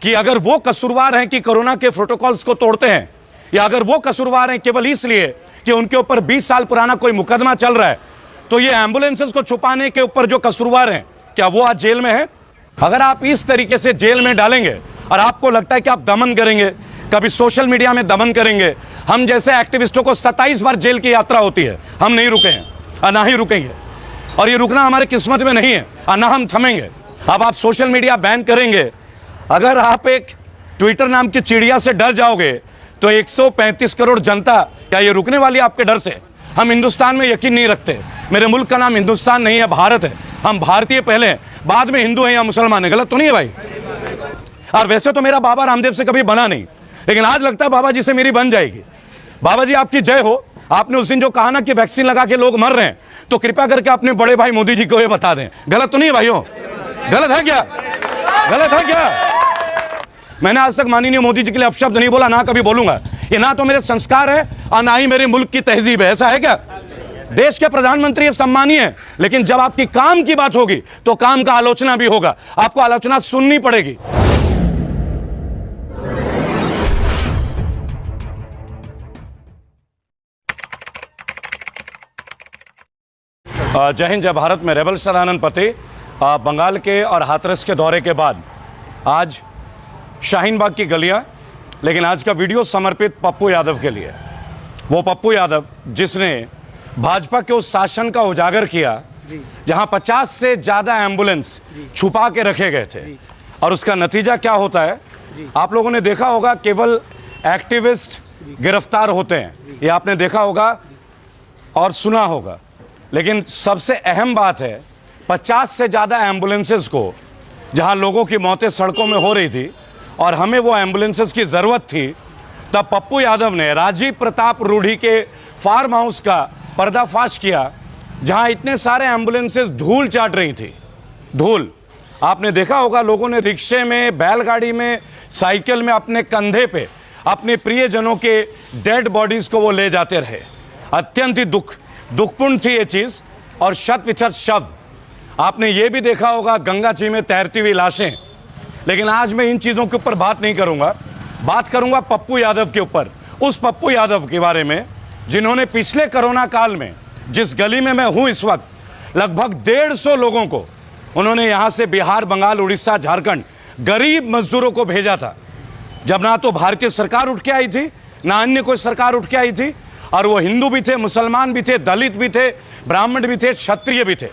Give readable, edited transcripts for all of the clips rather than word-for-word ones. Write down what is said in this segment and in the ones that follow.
कि अगर वो कसूरवार हैं कि कोरोना के प्रोटोकॉल्स को तोड़ते हैं, या अगर वो कसूरवार हैं केवल इसलिए कि उनके ऊपर 20 साल पुराना कोई मुकदमा चल रहा है, तो ये एम्बुलेंसेस को छुपाने के ऊपर जो कसूरवार हैं, क्या वो आज जेल में है? अगर आप इस तरीके से जेल में डालेंगे और आपको लगता है कि आप दमन करेंगे, कभी सोशल मीडिया में दमन करेंगे, हम जैसे एक्टिविस्टों को 27 बार जेल की यात्रा होती है, हम नहीं रुके हैं और ना ही रुकेंगे, और ये रुकना हमारे किस्मत में नहीं है और ना हम थमेंगे। अब आप सोशल मीडिया बैन करेंगे, अगर आप एक ट्विटर नाम की चिड़िया से डर जाओगे तो 135 करोड़ जनता क्या ये रुकने वाली है आपके डर से? हम हिंदुस्तान में यकीन नहीं रखते। मेरे मुल्क का नाम हिंदुस्तान नहीं है, भारत है। हम भारतीय पहले हैं, बाद में हिंदू हैं या मुसलमान हैं। गलत तो नहीं है भाई? और वैसे तो मेरा बाबा रामदेव से कभी बना नहीं, लेकिन आज लगता है बाबा जी से मेरी बन जाएगी। बाबा जी आपकी जय हो। आपने उस दिन जो कहा ना कि वैक्सीन लगा के लोग मर रहे हैं, तो कृपया करके अपने बड़े भाई मोदी जी को ये बता दें। गलत तो नहीं है भाइयों? गलत है क्या? गलत है क्या? मैंने आज तक माननीय मोदी जी के लिए अपशब्द नहीं बोला, ना कभी बोलूंगा। ये ना तो मेरे संस्कार है और ना ही मेरे मुल्क की तहजीब है। ऐसा है क्या? देश के प्रधानमंत्री सम्मानीय है, लेकिन जब आपकी काम की बात होगी तो काम का आलोचना भी होगा, आपको आलोचना सुननी पड़ेगी। जय हिंद, जय भारत। मैं रेबल सदानंद पति बंगाल के और हाथरस के दौरे के बाद आज शाहीन बाग की गलियां, लेकिन आज का वीडियो समर्पित पप्पू यादव के लिए। वो पप्पू यादव जिसने भाजपा के उस शासन का उजागर किया जहां 50 से ज़्यादा एम्बुलेंस छुपा के रखे गए थे, और उसका नतीजा क्या होता है आप लोगों ने देखा होगा। केवल एक्टिविस्ट गिरफ्तार होते हैं, ये आपने देखा होगा और सुना होगा, लेकिन सबसे अहम बात है 50 से ज़्यादा एम्बुलेंसेस को, जहां लोगों की मौतें सड़कों में हो रही थी और हमें वो एम्बुलेंसेस की ज़रूरत थी, तब पप्पू यादव ने राजीव प्रताप रूढ़ी के फार्म हाउस का पर्दाफाश किया, जहां इतने सारे एम्बुलेंसेस धूल चाट रही थी। धूल आपने देखा होगा, लोगों ने रिक्शे में, बैलगाड़ी में, साइकिल में अपने कंधे पे अपने प्रियजनों के डेड बॉडीज़ को वो ले जाते रहे। अत्यंत ही दुखपूर्ण थी ये चीज़, और शत विशत शव आपने ये भी देखा होगा, गंगा जी में तैरती हुई लाशें। लेकिन आज मैं इन चीज़ों के ऊपर बात नहीं करूंगा, बात करूंगा पप्पू यादव के ऊपर। उस पप्पू यादव के बारे में जिन्होंने पिछले कोरोना काल में, जिस गली में मैं हूं इस वक्त, लगभग 150 लोगों को उन्होंने यहां से बिहार, बंगाल, उड़ीसा, झारखंड गरीब मजदूरों को भेजा था, जब ना तो भारतीय सरकार उठ के आई थी, ना अन्य कोई सरकार उठ के आई थी। और वो हिंदू भी थे, मुसलमान भी थे, दलित भी थे, ब्राह्मण भी थे, क्षत्रिय भी थे,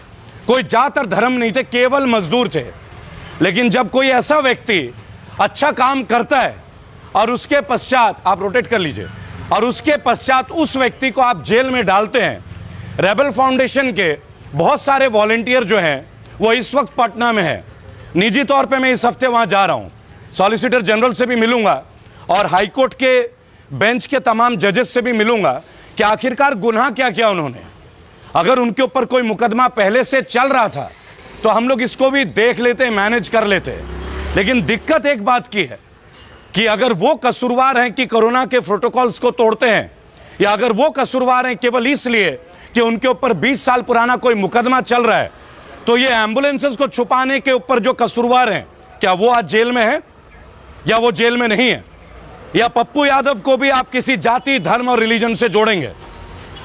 कोई जात और धर्म नहीं थे, केवल मजदूर थे। लेकिन जब कोई ऐसा व्यक्ति अच्छा काम करता है और उसके पश्चात, आप रोटेट कर लीजिए, और उसके पश्चात उस व्यक्ति को आप जेल में डालते हैं। रेबल फाउंडेशन के बहुत सारे वॉलंटियर जो हैं वो इस वक्त पटना में है। निजी तौर पे मैं इस हफ्ते वहाँ जा रहा हूँ, सॉलिसिटर जनरल से भी मिलूंगा और हाईकोर्ट के बेंच के तमाम जजेस से भी मिलूंगा कि आखिरकार गुनाह क्या किया उन्होंने। अगर उनके ऊपर कोई मुकदमा पहले से चल रहा था तो हम लोग इसको भी देख लेते, मैनेज कर लेते। लेकिन दिक्कत एक बात की है कि अगर वो कसूरवार हैं कि कोरोना के प्रोटोकॉल्स को तोड़ते हैं, या अगर वो कसूरवार हैं केवल इसलिए कि उनके ऊपर 20 साल पुराना कोई मुकदमा चल रहा है, तो ये एम्बुलेंसेस को छुपाने के ऊपर जो कसूरवार हैं, क्या वो आज जेल में है या वो जेल में नहीं है? या पप्पू यादव को भी आप किसी जाति, धर्म और रिलीजन से जोड़ेंगे?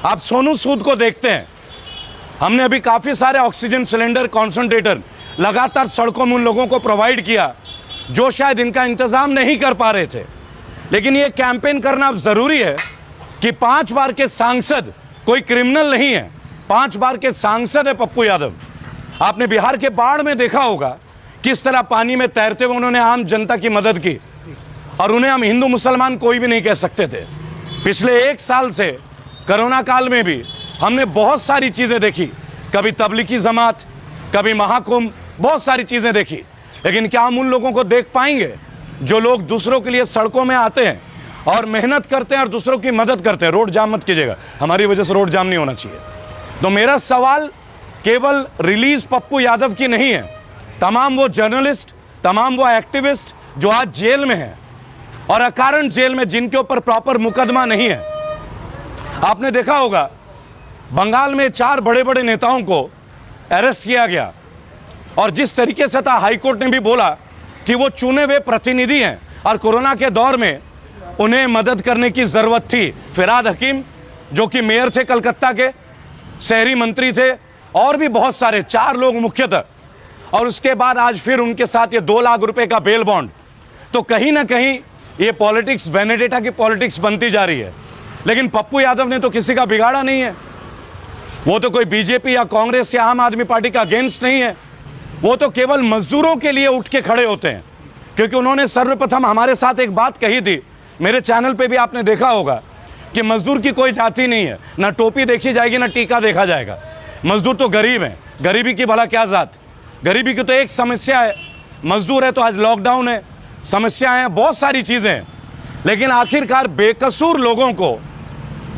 आप सोनू सूद को देखते हैं, हमने अभी काफ़ी सारे ऑक्सीजन सिलेंडर, कॉन्सनट्रेटर लगातार सड़कों में उन लोगों को प्रोवाइड किया जो शायद इनका इंतज़ाम नहीं कर पा रहे थे। लेकिन ये कैंपेन करना अब ज़रूरी है कि 5 बार के सांसद कोई क्रिमिनल नहीं है, 5 बार के सांसद है पप्पू यादव। आपने बिहार के बाढ़ में देखा होगा किस तरह पानी में तैरते हुए उन्होंने आम जनता की मदद की, और उन्हें हम हिंदू मुसलमान कोई भी नहीं कह सकते थे। पिछले 1 साल से कोरोना काल में भी हमने बहुत सारी चीज़ें देखी, कभी तबलीगी जमात, कभी महाकुंभ, बहुत सारी चीज़ें देखी। लेकिन क्या हम उन लोगों को देख पाएंगे जो लोग दूसरों के लिए सड़कों में आते हैं और मेहनत करते हैं और दूसरों की मदद करते हैं? रोड जाम मत कीजिएगा, हमारी वजह से रोड जाम नहीं होना चाहिए। तो मेरा सवाल केवल रिलीज पप्पू यादव की नहीं है, तमाम वो जर्नलिस्ट, तमाम वो एक्टिविस्ट जो आज जेल में हैं और अकारण जेल में, जिनके ऊपर प्रॉपर मुकदमा नहीं है। आपने देखा होगा बंगाल में 4 बड़े बड़े नेताओं को अरेस्ट किया गया, और जिस तरीके से था, हाईकोर्ट ने भी बोला कि वो चुने हुए प्रतिनिधि हैं और कोरोना के दौर में उन्हें मदद करने की ज़रूरत थी। फिरहाद हकीम जो कि मेयर थे कलकत्ता के, शहरी मंत्री थे, और भी बहुत सारे 4 लोग मुख्यतः, और उसके बाद आज फिर उनके साथ ये 2 लाख रुपए का बेल बॉन्ड। तो कहीं ना कहीं ये पॉलिटिक्स, वेनेडेटा की पॉलिटिक्स बनती जा रही है। लेकिन पप्पू यादव ने तो किसी का बिगाड़ा नहीं है। वो तो कोई बीजेपी या कांग्रेस या आम आदमी पार्टी का अगेंस्ट नहीं है। वो तो केवल मजदूरों के लिए उठ के खड़े होते हैं, क्योंकि उन्होंने सर्वप्रथम हमारे साथ एक बात कही थी, मेरे चैनल पे भी आपने देखा होगा कि मजदूर की कोई जाति नहीं है, ना टोपी देखी जाएगी ना टीका देखा जाएगा। मजदूर तो गरीब है, गरीबी की भला क्या जात, गरीबी की तो एक समस्या है। मजदूर है तो आज लॉकडाउन है, समस्याएं हैं, बहुत सारी चीज़ें हैं। लेकिन आखिरकार बेकसूर लोगों को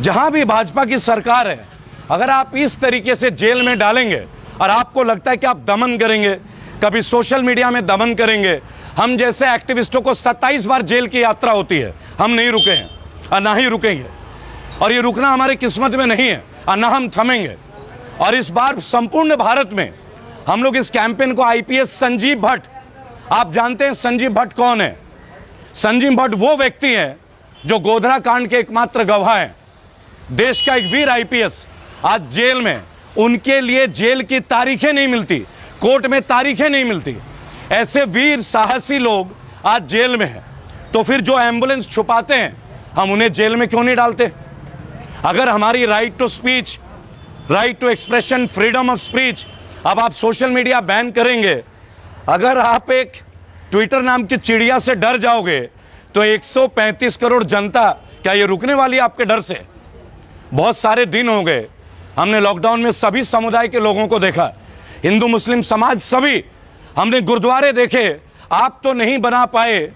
जहां भी भाजपा की सरकार है, अगर आप इस तरीके से जेल में डालेंगे और आपको लगता है कि आप दमन करेंगे, कभी सोशल मीडिया में दमन करेंगे, हम जैसे एक्टिविस्टों को 27 बार जेल की यात्रा होती है, हम नहीं रुके हैं और ना ही रुकेंगे, और ये रुकना हमारी किस्मत में नहीं है और ना हम थमेंगे। और इस बार संपूर्ण भारत में हम लोग इस कैंपेन को आईपीएस संजीव भट्ट, आप जानते हैं संजीव भट्ट कौन है? संजीव भट्ट वो व्यक्ति है जो गोधरा कांड के एकमात्र गवाह हैं। देश का एक वीर आईपीएस आज जेल में, उनके लिए जेल की तारीखें नहीं मिलती, कोर्ट में तारीखें नहीं मिलती। ऐसे वीर साहसी लोग आज जेल में हैं, तो फिर जो एम्बुलेंस छुपाते हैं हम उन्हें जेल में क्यों नहीं डालते? अगर हमारी right to speech, right to expression, freedom of speech, अब आप सोशल मीडिया बैन करेंगे, अगर आप एक ट्विटर नाम की चिड़िया से डर जाओगे तो 135 करोड़ जनता क्या ये रुकने वाली है आपके डर से? बहुत सारे दिन हो गए, हमने लॉकडाउन में सभी समुदाय के लोगों को देखा, हिंदू मुस्लिम समाज सभी, हमने गुरुद्वारे देखे। आप तो नहीं बना पाए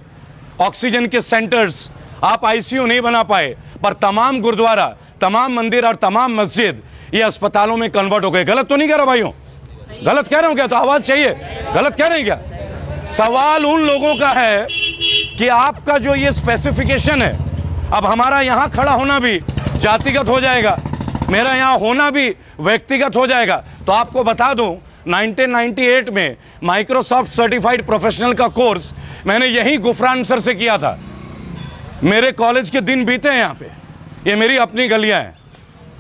ऑक्सीजन के सेंटर्स, आप आईसीयू नहीं बना पाए, पर तमाम गुरुद्वारा, तमाम मंदिर और तमाम मस्जिद ये अस्पतालों में कन्वर्ट हो गए। गलत तो नहीं कह रहा भाइयों? गलत कह रहा हूं क्या? तो आवाज चाहिए, गलत कह रहे हैं क्या? सवाल उन लोगों का है कि आपका जो ये स्पेसिफिकेशन है, अब हमारा यहां खड़ा होना भी जातिगत हो जाएगा, मेरा यहां होना भी व्यक्तिगत हो जाएगा। तो आपको बता दूं, 1998 में माइक्रोसॉफ्ट सर्टिफाइड प्रोफेशनल का कोर्स मैंने यही गुफरान सर से किया था। मेरे कॉलेज के दिन बीते हैं यहाँ पे, ये मेरी अपनी गलियां हैं,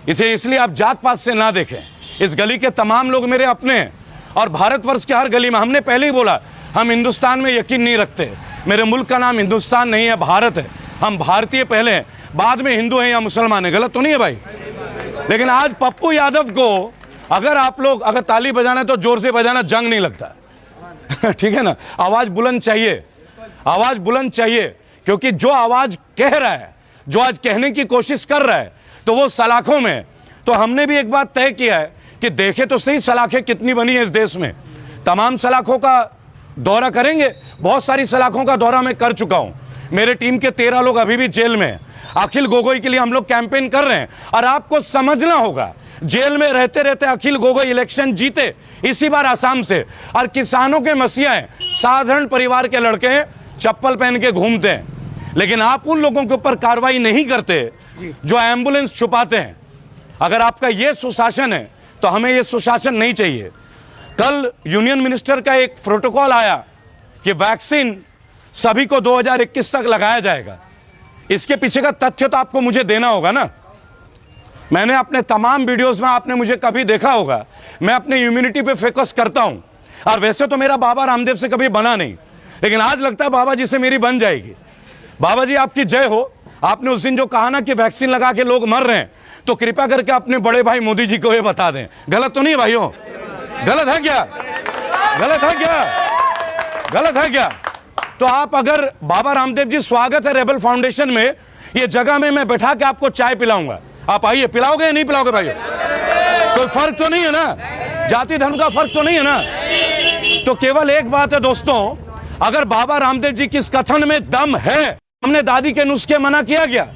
इसे इसलिए आप जात पात से ना देखें। इस गली के तमाम लोग मेरे अपने हैं, और भारतवर्ष के हर गली में, हमने पहले ही बोला, हम हिंदुस्तान में यकीन नहीं रखते। मेरे मुल्क का नाम हिंदुस्तान नहीं है, भारत है। हम भारतीय पहले हैं, बाद में हिंदू हैं या मुसलमान हैं। गलत तो नहीं है भाई? लेकिन आज पप्पू यादव को अगर आप लोग, अगर ताली बजाना है तो जोर से बजाना, जंग नहीं लगता ठीक है ना? आवाज बुलंद चाहिए, आवाज बुलंद चाहिए, क्योंकि जो आवाज कह रहा है, जो आज कहने की कोशिश कर रहा है, तो वो सलाखों में। तो हमने भी एक बात तय किया है कि देखे तो सही सलाखें कितनी बनी है इस देश में। तमाम सलाखों का दौरा करेंगे, बहुत सारी सलाखों का दौरा मैं कर चुका हूं। मेरे टीम के 13 लोग अभी भी जेल में हैं। अखिल गोगोई के लिए हम लोग कैंपेन कर रहे हैं, और आपको समझना होगा, जेल में रहते रहते अखिल गोगोई इलेक्शन जीते इसी बार आसाम से, और किसानों के मसीहा हैं, साधारण परिवार के लड़के हैं, चप्पल पहन के घूमते हैं। लेकिन आप उन लोगों के ऊपर कार्रवाई नहीं करते जो एम्बुलेंस छुपाते हैं। अगर आपका यह सुशासन है तो हमें यह सुशासन नहीं चाहिए। कल यूनियन मिनिस्टर का एक प्रोटोकॉल आया कि वैक्सीन सभी को 2021 तक लगाया जाएगा। इसके पीछे का तथ्य तो आपको मुझे देना होगा ना। मैंने अपने तमाम वीडियोस में, आपने मुझे कभी देखा होगा, मैं अपने इम्यूनिटी पे फोकस करता हूं, और वैसे तो मेरा बाबा रामदेव से कभी बना नहीं, लेकिन आज लगता है बाबा जी से मेरी बन जाएगी। बाबा जी आपकी जय हो। आपने उस दिन जो कहा ना कि वैक्सीन लगा के लोग मर रहे हैं, तो कृपया करके अपने बड़े भाई मोदी जी को ये बता दें। गलत तो नहीं भाइयों? गलत है क्या? गलत है क्या? गलत है क्या? तो आप अगर, बाबा रामदेव जी स्वागत है रेबल फाउंडेशन में, ये जगह में मैं बैठा के आपको चाय पिलाऊंगा, आप आइए। पिलाओगे या नहीं पिलाओगे भाइयों? कोई फर्क तो नहीं है ना, जाति धर्म का फर्क तो नहीं है ना। तो केवल एक बात है दोस्तों, अगर बाबा रामदेव जी की इस कथन में दम है, हमने दादी के नुस्खे मना किया गया।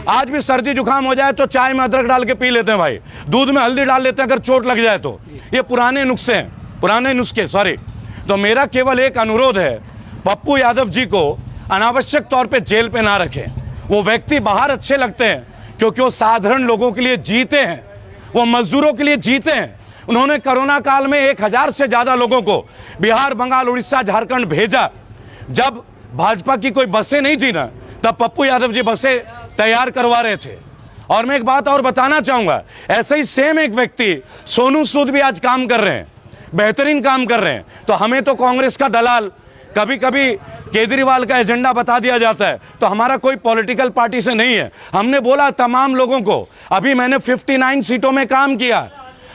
आज भी सर्दी जुकाम हो जाए तो चाय में अदरक डाल के पी लेते हैं भाई, दूध में हल्दी डाल लेते हैं अगर चोट लग जाए तो। ये पुराने नुस्खे हैं, पुराने नुस्खे, सॉरी। तो मेरा केवल एक अनुरोध है, पप्पू यादव जी को अनावश्यक तौर पे जेल पे ना रखें। वो व्यक्ति बाहर अच्छे लगते हैं क्योंकि वो साधारण लोगों के लिए जीते हैं, वो मजदूरों के लिए जीते हैं। उन्होंने कोरोना काल में 1000 से ज्यादा लोगों को बिहार, बंगाल, उड़ीसा, झारखंड भेजा। जब भाजपा की कोई बसें नहीं थी ना, तब पप्पू यादव जी बसें तैयार करवा रहे थे। और मैं एक बात और बताना चाहूंगा, ऐसे ही सेम एक व्यक्ति सोनू सूद भी आज काम कर रहे हैं, बेहतरीन काम कर रहे हैं। तो हमें तो कांग्रेस का दलाल, कभी कभी केजरीवाल का एजेंडा बता दिया जाता है, तो हमारा कोई पॉलिटिकल पार्टी से नहीं है। हमने बोला तमाम लोगों को, अभी मैंने 59 सीटों में काम किया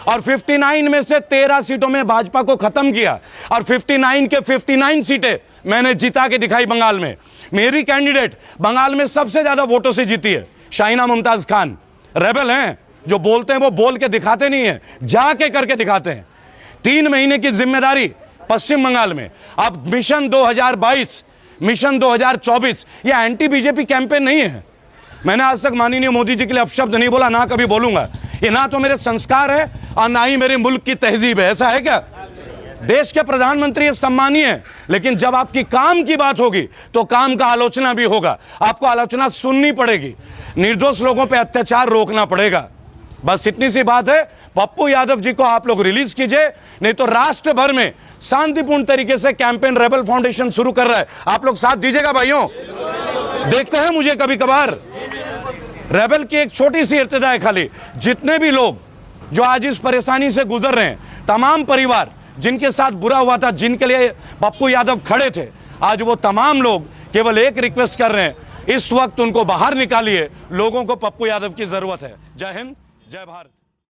और 59 में से 13 सीटों में भाजपा को खत्म किया और 59 के 59 सीटें मैंने जिता के दिखाई। बंगाल में मेरी कैंडिडेट बंगाल में सबसे ज्यादा वोटों से जीती है, शाहीना मुमताज खान। रेबल हैं, जो बोलते हैं वो बोल के दिखाते नहीं है, जाके करके दिखाते हैं। 3 महीने की जिम्मेदारी पश्चिम बंगाल में। अब मिशन 2022, मिशन 2024 ये एंटी बीजेपी कैंपेन नहीं है। मैंने आज तक माननीय मोदी जी के लिए अपशब्द नहीं बोला, ना कभी बोलूंगा। ये ना तो मेरे संस्कार है और ना ही मेरे मुल्क की तहजीब है। ऐसा है क्या? देश के प्रधानमंत्री सम्मानीय है, लेकिन जब आपकी काम की बात होगी तो काम का आलोचना भी होगा। आपको आलोचना सुननी पड़ेगी, निर्दोष लोगों पे अत्याचार रोकना पड़ेगा। बस इतनी सी बात है। पप्पू यादव जी को आप लोग रिलीज कीजिए, नहीं तो राष्ट्र भर में शांतिपूर्ण तरीके से कैंपेन रेबल फाउंडेशन शुरू कर रहा है। आप लोग साथ दीजिएगा भाइयों? देखते हैं मुझे कभी कभार। रेबल की एक छोटी सी इर्तिदा है खाली, जितने भी लोग जो आज इस परेशानी से गुजर रहे हैं, तमाम परिवार जिनके साथ बुरा हुआ था, जिनके लिए पप्पू यादव खड़े थे, आज वो तमाम लोग केवल एक रिक्वेस्ट कर रहे हैं, इस वक्त उनको बाहर निकालिए। लोगों को पप्पू यादव की जरूरत है। जय हिंद, जय भारत।